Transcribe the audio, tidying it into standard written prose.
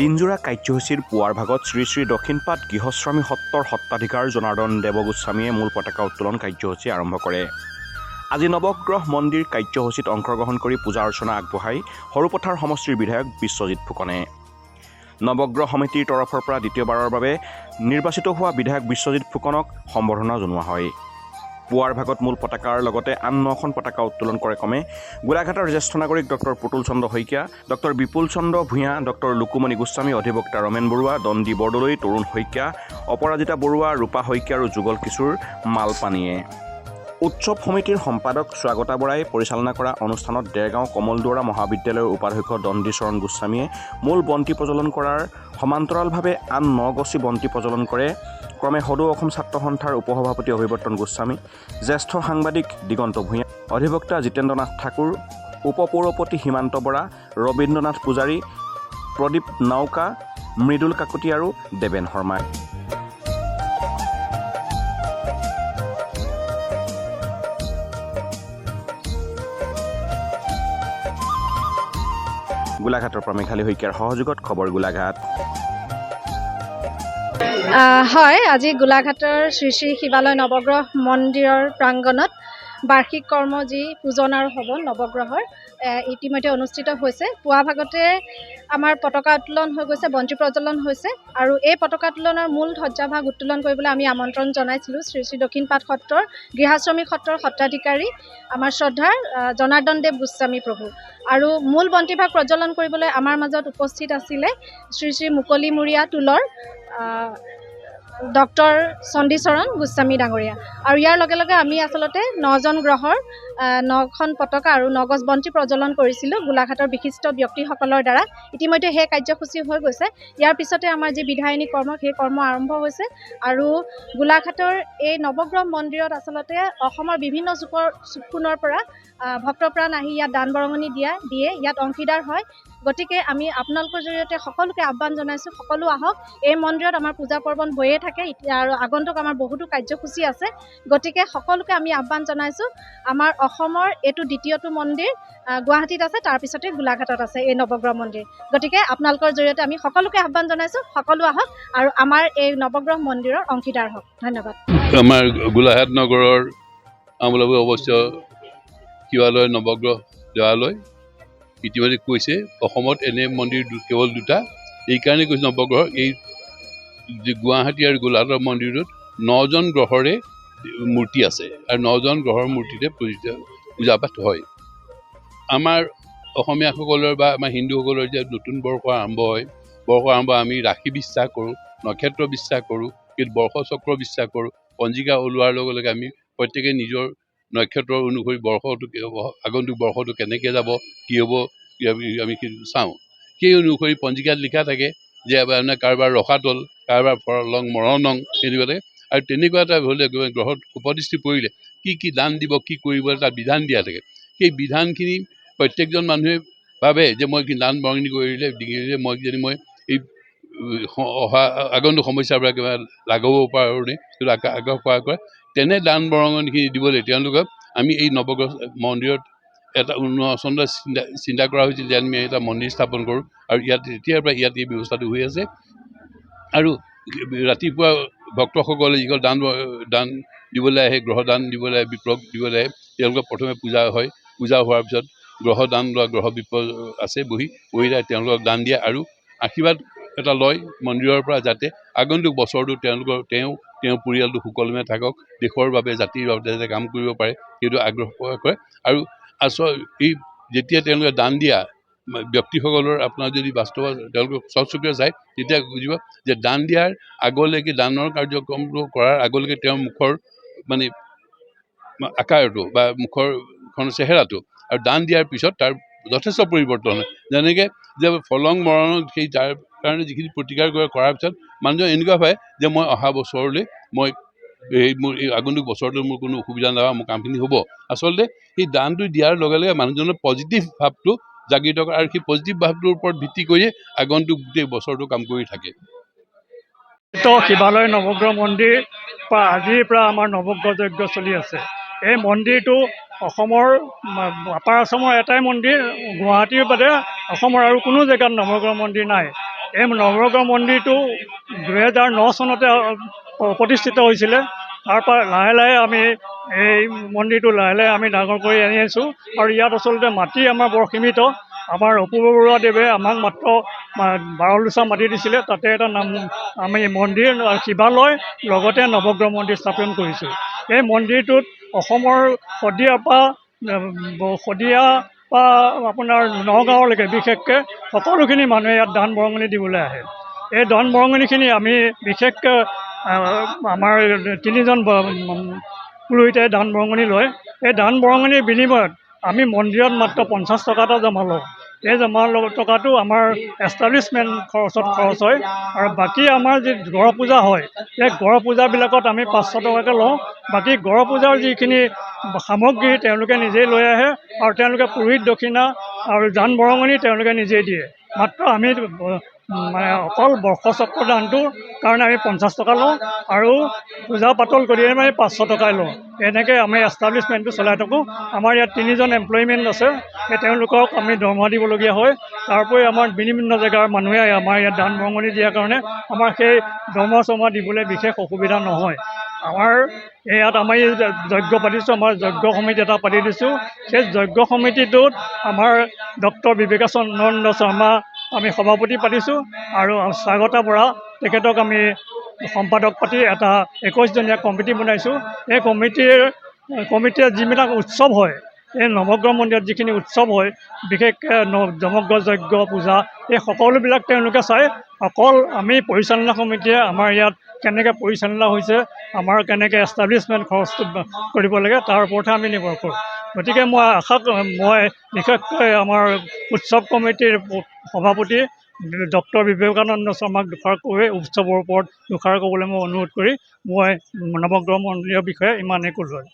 দিনজোৰা কাৰ্যসূচীৰ পুৱাৰ ভাগত শ্ৰী শ্ৰী দক্ষিণপাট গৃহস্বামী সত্ৰৰ সত্ৰাধিকাৰ জনাৰ্দন দেৱ গোস্বামীয়ে মূল পতাকা উত্তোলন কাৰ্যসূচী আৰম্ভ কৰে। আজি নৱগ্ৰহ মন্দিৰ কাৰ্যসূচীত অংশগ্ৰহণ কৰি পূজা অৰ্চনা আগবঢ়াই সৰুপথাৰ সমষ্টিৰ বিধায়ক বিশ্বজিৎ ফুকনে। নৱগ্ৰহ সমিতিৰ তৰফৰ পৰা দ্বিতীয়বাৰৰ বাবে নিৰ্বাচিত হোৱা বিধায়ক বিশ্বজিৎ ফুকনক সম্বৰ্ধনা জনোৱা হয়। পুৱাৰ ভাগত মূল পতাকাৰ লগতে আন 9খন পতাকা উত্তোলন কৰে ক্ৰমে গোলাঘাটৰ জ্যেষ্ঠ নাগৰিক ডক্টৰ পুতুল চন্দ্ৰ শইকীয়া, ডক্টৰ বিপুল চন্দ্ৰ ভূঞা, ডক্টৰ লুকুমণি গোস্বামী, অধিবক্তা ৰমেন বৰুৱা, দণ্ডী বৰদলৈ, তৰুণ শইকীয়া, অপৰাজিতা বৰুৱা, ৰূপা শইকীয়া আৰু যুগল কিশোৰ মালপানীয়ে। উৎসৱ সমিতিৰ সম্পাদক স্বাগতা বৰাই পৰিচালনা কৰা অনুষ্ঠানত দেৰগাঁও কমলদুৱাৰা মহাবিদ্যালয়ৰ উপাধ্যক্ষ দণ্ডী চৰণ গোস্বামীয়ে মূল বন্তি প্ৰজ্বলন কৰাৰ সমান্তৰালভাৱে আন 9 গছি বন্তি প্ৰজ্বলন কৰে। ক্ৰমে সদৌ অসম ছাত্ৰ সন্থাৰ উপসভাপতি অভিৱৰ্তন গোস্বামী, জ্যেষ্ঠ সাংবাদিক দিগন্ত ভূঞা, অধিবক্তা জিতেন্দ্ৰ নাথ ঠাকুৰ, উপপৌৰপতি সীমান্ত বৰা, ৰবীন্দ্ৰনাথ পূজাৰী, প্ৰদীপ নাওকা, মৃদুল কাকতি আৰু দেৱেন শৰ্মাই। গোলাঘাটৰ পৰা মেঘালী শইকীয়াৰ সহযোগত খবৰ গোলাঘাট। হয়, আজি গোলাঘাটৰ শ্ৰী শ্ৰী শিৱালয় নৱগ্ৰহ মন্দিৰৰ প্ৰাংগণত বাৰ্ষিক কৰ্ম যি পূজন আৰু হৱন নৱগ্ৰহৰ ইতিমধ্যে অনুষ্ঠিত হৈছে। পুৱা ভাগতে আমাৰ পতাকা উত্তোলন হৈ গৈছে, বন্তি প্ৰজ্বলন হৈছে আৰু এই পতাকা উত্তোলনৰ মূল ধ্বজাভাগ উত্তোলন কৰিবলৈ আমি আমন্ত্ৰণ জনাইছিলোঁ শ্ৰী শ্ৰী দক্ষিণপাট সত্ৰৰ গৃহাশ্ৰমিক সত্ৰৰ সত্ৰাধিকাৰী আমাৰ শ্ৰদ্ধাৰ জনাৰ্দন দেৱ গোস্বামী প্ৰভু। আৰু মূল বন্তিভাগ প্ৰজ্বলন কৰিবলৈ আমাৰ মাজত উপস্থিত আছিলে শ্ৰী শ্ৰী মুকলিমূৰীয়া টোলৰ ডক্টৰ চণ্ডীচৰণ গোস্বামী ডাঙৰীয়া। আৰু ইয়াৰ লগে লগে আমি আচলতে 9জন গ্ৰহৰ 9খন পতাকা আৰু 9 গছ বন্তি প্ৰজ্বলন কৰিছিলোঁ গোলাঘাটৰ বিশিষ্ট ব্যক্তিসকলৰ দ্বাৰা। ইতিমধ্যে সেই কাৰ্যসূচী হৈ গৈছে। ইয়াৰ পিছতে আমাৰ যি বিধায়িনী কৰ্ম সেই কৰ্ম আৰম্ভ হৈছে। আৰু গোলাঘাটৰ এই নৱগ্ৰহ মন্দিৰত আচলতে অসমৰ বিভিন্ন চুককোণৰ পৰা ভক্তপ্ৰাণ আহি ইয়াত দান বৰঙণি দিয়ে ইয়াত অংশীদাৰ হয়। গতিকে আমি আপোনালোকৰ জৰিয়তে সকলোকে আহ্বান জনাইছোঁ, সকলো আহক। এই মন্দিৰত আমাৰ পূজা পাৰ্বণ হৈয়ে থাকে আৰু আগন্তুক আমাৰ বহুতো কাৰ্যসূচী আছে। গতিকে সকলোকে আমি আহ্বান জনাইছোঁ। আমাৰ অসমৰ এইটো দ্বিতীয়টো মন্দিৰ গুৱাহাটীত আছে, তাৰপিছতে গোলাঘাটত আছে এই নৱগ্ৰহ মন্দিৰ। গতিকে আপোনালোকৰ জৰিয়তে আমি সকলোকে আহ্বান জনাইছোঁ, সকলো আহক আৰু আমাৰ এই নৱগ্ৰহ মন্দিৰৰ অংশীদাৰ হওক। ধন্যবাদ। আমাৰ গোলাঘাট নগৰৰ আমোলাপৈ অৱস্থিত শিৱালয় নৱগ্ৰহ দেৱালয় ইতিমধ্যে কৈছে অসমত এনে মন্দিৰ কেৱল 2টা। এইকাৰণে কৈছে নৱগ্ৰহ এই গুৱাহাটী আৰু গোলাঘাটৰ মন্দিৰটোত 9জন গ্ৰহৰে মূৰ্তি আছে আৰু 9জন গ্ৰহৰ মূৰ্তিতে পূজা পাঠ হয়। আমাৰ অসমীয়াসকলৰ বা আমাৰ হিন্দুসকলৰ যে নতুন বৰ্ষ আৰম্ভ হয়, বৰ্ষ আৰম্ভ আমি ৰাশি বিশ্বাস কৰোঁ, নক্ষত্ৰ বিশ্বাস কৰোঁ, কিন্তু বৰ্ষচক্ৰ বিশ্বাস কৰোঁ। পঞ্জিকা ওলোৱাৰ লগে লগে আমি প্ৰত্যেকে নিজৰ নক্ষত্ৰ অনুসৰি আগন্তুক বৰ্ষটো কেনেকৈ যাব, কি হ'ব আমি চাওঁ। সেই অনুসৰি পঞ্জিকাত লিখা থাকে যে কাৰোবাৰ ৰসাতল, কাৰোবাৰ ফৰলং মৰণং তেনেকুৱাতে। আৰু তেনেকুৱা এটা হ'লে গ্ৰহত উপদৃষ্টি পৰিলে কি দান দিব, কি কৰিব তাত বিধান দিয়া থাকে। সেই বিধানখিনি প্ৰত্যেকজন মানুহে ভাবে যে মই দান বৰঙণি কৰিলে মই এই অহা আগন্তুক সমস্যাৰ পৰা কিবা লাঘব পাৰোঁ নে, সেইটো আগ্ৰহ কৰা তেনে দান বৰঙণিখিনি দিবলৈ তেওঁলোকক আমি এই নৱগ্ৰহ মন্দিৰত এটা চন্দ্ৰ চিন্তা কৰা হৈছিল যে আমি এটা মন্দিৰ স্থাপন কৰোঁ। আৰু ইয়াত তেতিয়াৰ পৰা ইয়াত এই ব্যৱস্থাটো হৈ আছে। আৰু ৰাতিপুৱা ভক্তসকলে যিসকল দান দিবলৈ আহে, গ্ৰহ দান দিবলৈ আহে, বিপ্লৱ দিবলৈ আহে, তেওঁলোকক প্ৰথমে পূজা হয়। পূজা হোৱাৰ পিছত গ্ৰহ দান লোৱা গ্ৰহ বিপ্লৱ আছে বহি তেওঁলোকক দান দিয়ে আৰু আশীৰ্বাদ এটা লয় মন্দিৰৰ পৰা, যাতে আগন্তুক বছৰটো তেওঁ পৰিয়ালটো সুকলমে থাকক, দেশৰ বাবে জাতিৰ বাবে যাতে কাম কৰিব পাৰে সেইটো আগ্ৰহ কৰে। আৰু এই যেতিয়া তেওঁলোকে দান দিয়া ব্যক্তিসকলৰ আপোনাৰ যদি বাস্তৱত তেওঁলোকক চকুৰে চায় তেতিয়া বুজিব যে দান দিয়াৰ আগলৈকে, দানৰ কাৰ্যক্ৰমটো কৰাৰ আগলৈকে তেওঁৰ মুখৰ মানে আকাৰটো বা মুখৰ চেহেৰাটো আৰু দান দিয়াৰ পিছত তাৰ যথেষ্ট পৰিৱৰ্তন হয়। যেনেকৈ যে ফলং মৰণ সেই তাৰ কাৰণে যিখিনি প্ৰতিকাৰ কৰাৰ পিছত মানুহজন এনেকুৱা হয় যে মই অহা বছৰলৈ মোৰ এই আগন্তুক বছৰটোত মোৰ কোনো অসুবিধা নহয়, মোৰ কামখিনি হ'ব। আচলতে সেই দানটো দিয়াৰ লগে লগে মানুহজনৰ পজিটিভ ভাৱটো জাগৃত কৰে আৰু সেই পজিটিভ ভাৱটোৰ ওপৰত ভিত্তি কৰিয়ে আগন্তুক গোটেই বছৰটো কাম কৰি থাকে। শিৱালয় নৱগ্ৰহ মন্দিৰ পৰা আজিৰ পৰা আমাৰ নৱগ্ৰহ যজ্ঞ চলি আছে। এই মন্দিৰটো অসমৰ আপাৰ আচামৰ এটাই মন্দিৰ, গুৱাহাটীৰ বাদে অসমৰ আৰু কোনো জেগাত নৱগ্ৰহ মন্দিৰ নাই। এই নৱগ্ৰহ মন্দিৰটো 2009 চনতে প্ৰতিষ্ঠিত হৈছিলে। তাৰপৰা লাহে লাহে আমি এই মন্দিৰটো লাহে লাহে আমি ডাঙৰ কৰি আনি আছোঁ। আৰু ইয়াত আচলতে মাটি আমাৰ বৰ সীমিত। আমাৰ অপূৰ্ব বৰুৱাদেৱে আমাক মাত্ৰ 12 লোচা মাটি দিছিলে। তাতে এটা নাম আমি মন্দিৰ শিৱালয় লগতে নৱগ্ৰহ মন্দিৰ স্থাপন কৰিছোঁ। এই মন্দিৰটোত অসমৰ শদিয়াৰ পৰা আপোনাৰ নগাঁৱলৈকে বিশেষকৈ সকলোখিনি মানুহে ইয়াত দান বৰঙণি দিবলৈ আহে। এই দান বৰঙণিখিনি আমি বিশেষকৈ আমাৰ 3জন পুৰোহিতে দান বৰঙণি লয়। এই দান বৰঙণিৰ বিনিময়ত আমি মন্দিৰত মাত্ৰ 50 টকা এটা জমা লওঁ। এই জমা টকাটো আমাৰ এষ্টাব্লিছমেণ্ট খৰচত খৰচ হয়। আৰু বাকী আমাৰ যি গড় পূজা হয়, এই গড় পূজাবিলাকত আমি 500 টকাকৈ লওঁ। বাকী গড় পূজাৰ যিখিনি সামগ্ৰী তেওঁলোকে নিজেই লৈ আহে আৰু তেওঁলোকে পুৰোহিত দক্ষিণা আৰু দান বৰঙণি তেওঁলোকে নিজেই দিয়ে। মাত্ৰ আমি অকল বৰ্ষচক্ৰ দানটোৰ কাৰণে আমি 50 টকা লওঁ আৰু পূজা পাতল কৰি আমি 500 টকাই লওঁ। এনেকৈ আমি এষ্টাব্লিছমেণ্টটো চলাই থাকোঁ। আমাৰ ইয়াত 3জন এমপ্লয়মেণ্ট আছে। তেওঁলোকক আমি দৰমহা দিবলগীয়া হয়। তাৰোপৰি আমাৰ বিভিন্ন জেগাৰ মানুহে আমাৰ ইয়াত দান বৰঙণি দিয়াৰ কাৰণে আমাৰ সেই দৰমহা চৰমহা দিবলৈ বিশেষ অসুবিধা নহয়। আমাৰ ইয়াত আমাৰ যজ্ঞ পাতিছোঁ, আমাৰ যজ্ঞ সমিতি এটা পাতি দিছোঁ। সেই যজ্ঞ সমিতিটোত আমাৰ ডক্টৰ বিবেকানন্দ শৰ্মা আমি সভাপতি পাতিছোঁ আৰু স্বাগতা বৰা তেখেতক আমি সম্পাদক পাতি এটা 21জনীয়া কমিটি বনাইছোঁ। এই কমিটিয়ে যিবিলাক উৎসৱ হয়, এই নৱগ্ৰহ মন্দিৰত যিখিনি উৎসৱ হয়, বিশেষকৈ নৱগ্ৰহ যজ্ঞ পূজা, এই সকলোবিলাক তেওঁলোকে চায়। অকল আমি পৰিচালনা সমিতিয়ে আমাৰ ইয়াত কেনেকৈ পৰিচালনা হৈছে, আমাৰ কেনেকৈ এষ্টাব্লিছমেণ্ট খৰচটো কৰিব লাগে তাৰ ওপৰতহে আমি নিৰ্ভৰ কৰোঁ। গতিকে মই বিশেষকৈ আমাৰ উৎসৱ কমিটিৰ সভাপতি ডক্টৰ বিবেকানন্দ শৰ্মাক দুষাৰ কৈ উৎসৱৰ ওপৰত দুষাৰ ক'বলৈ মই অনুৰোধ কৰি মই নৱগ্ৰহ মন্দিৰৰ বিষয়ে ইমানেই ক'লোঁ।